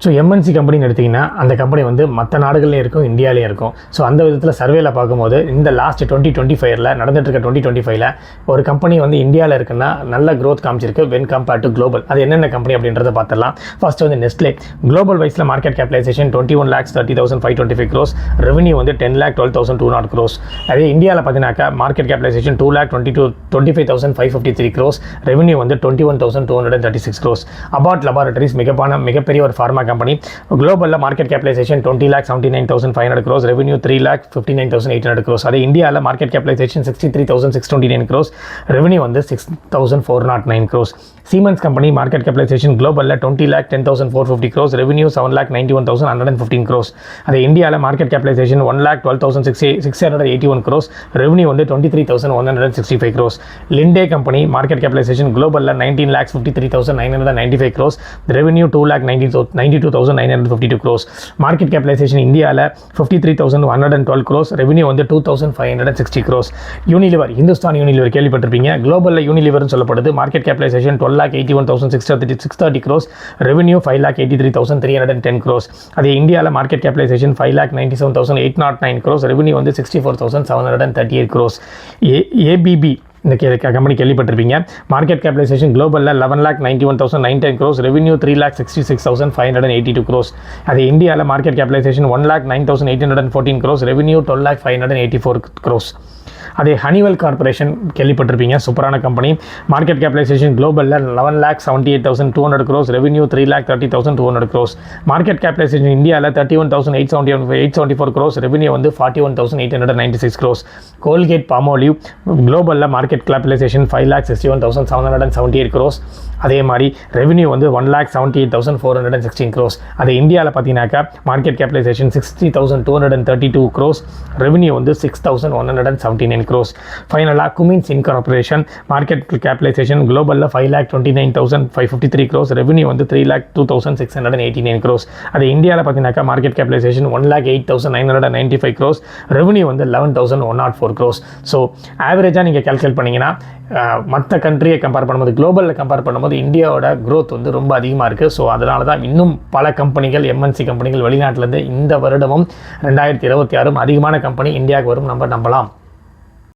So MNC கம்பெனின்னு எடுத்திங்கன்னா அந்த company வந்து மற்ற நாடுகள்லையும் இருக்கும், இந்தியாவிலையும் இருக்கும். ஸோ அந்த விதத்தில் சர்வேல பார்க்கும்போது இந்த லாஸ்ட் 2025 நடந்துட்டு இருக்க 2025 ஒரு கம்பெனி வந்து இந்தியாவில் இருக்குன்னா நல்ல க்ரோத் காமிச்சிருக்கு வென் கம்பேர்ட் டு குளோபல். அது என்னென்ன கம்பெனி அப்படின்றத பார்த்துடலாம். ஃபர்ஸ்ட் வந்து நெஸ்ட்லே. குளோபல் வைஸில் மார்க்கெட் கேபிடலைசேஷன் 21,30,525 crores, ரெவன்யூ வந்து 10,12,200 crores. அதே இந்தியாவில் பார்த்தீங்கன்னாக்கா மார்க்கெட் கேபிடலைசேஷன் 2,25,553 crores, ரெவன்யூ வந்து 21,236 crores. அபாட் லெபார்டரிஸ் மிகப்பெரிய ஒரு ஃபார்மா கம்பெனி. குளோபலில் market capitalisation 20,79,500 crores, revenue 3,59,800 crores. அதே இந்தியாவில் மார்க்கெட் கேபிடலைசேஷன் 63,629 crores, ரெவன்யூ வந்து 6,409 crores. Siemens company market capitalisation குளோபலில் 20,10,450 crores, ரெவன்யூ 7,91,115 crores. அதே இந்தியாவில் மார்க்கெட் கேபிடலைசேஷன் 1,12,681 crores, ரெவன்யூ வந்து 23,165 crores. Linde company market capitalisation குளோபலில் 19,53,995 crores, revenue 2,92,952 crores. Market capitalisation இந்தியாவில் 53,112 crores, revenue வந்து 2,560 crores. யூனிலிவர், இந்துஸ்தான் யூனிலிவர் கேள்விப்பட்டிருப்பீங்க. குளோபலில் யூனிலிவர்னு சொல்லப்படுது. Market capitalisation 12,81,630 crores, revenue 5,83,310 crores. அதே இந்தியாவில் மார்க்கெட் கேபிடலைசேஷன் 5,97,809 crores, ரெவன்யூ வந்து 64,738 crores. ஏபிபி இந்த கம்பெனி கேள்விப்பட்டிருப்பீங்க. மார்க்கெட் கேபிடலைசேஷன் குளோபலில் 11,91,910 crores, ரெவன்யூ 3,66,582 crores. அது இந்தியாவில் market capitalisation 1,09,814 crores, revenue 12,584 crores. அதே ஹனிவெல் கார்பரேஷன் கேள்விப்பட்டிருப்பீங்க. சூப்பரான கம்பெனி. மார்க்கெட் கேபிடலைசேஷன் குளோபலில் 11,78,200 crores, revenue 3,30,200 crores. Market capitalisation இந்தியாவில் 31,874 crores, ரெவன்யூ வந்து 41,896 crores. கோல்கேட் பாமோலிவ் குளோபலில் மார்க்கெட் கேபிடலைசேஷன் 5,61,778 crores. அதே மாதிரி ரெவன்யூ வந்து 1,78,416 crores. அது இந்தியாவில் பார்த்தீங்கன்னாக்கா மார்க்கெட் கேபிடலைசேஷன் 60,232 crores, ரெவன்யூ வந்து 6,179 crores. ஃபைனலாக குமின்ஸ் இன்கார்பரேஷன் மார்க்கெட் கேபிடலைசேஷன் குளோபலில் 5,29,553 crores, ரெவன்யூ வந்து 3,02,689 crores. அது இந்தியாவில் பார்த்தீங்கன்னாக்கா மார்க்கெட் கேபிடலைசேஷன் 1,08,995 crores, ரெவன்யூ வந்து 11,104 crores. ஸோ ஆவரேஜாக நீங்கள் கேல்குலேட் பண்ணிங்கன்னா மற்ற கண்ட்ரியை கம்பேர் பண்ணும்போது குளோபலில் கம்பேர் பண்ணும்போது இந்தியாவோட க்ரோத் வந்து ரொம்ப அதிகமாக இருக்குது. ஸோ அதனால தான் இன்னும் பல கம்பெனிகள் எம்என்சி கம்பெனிகள் வெளிநாட்டிலேருந்து இந்த வருடமும் 2026 அதிகமான கம்பெனி இந்தியாவுக்கு வரும் நம்ம நம்பலாம்.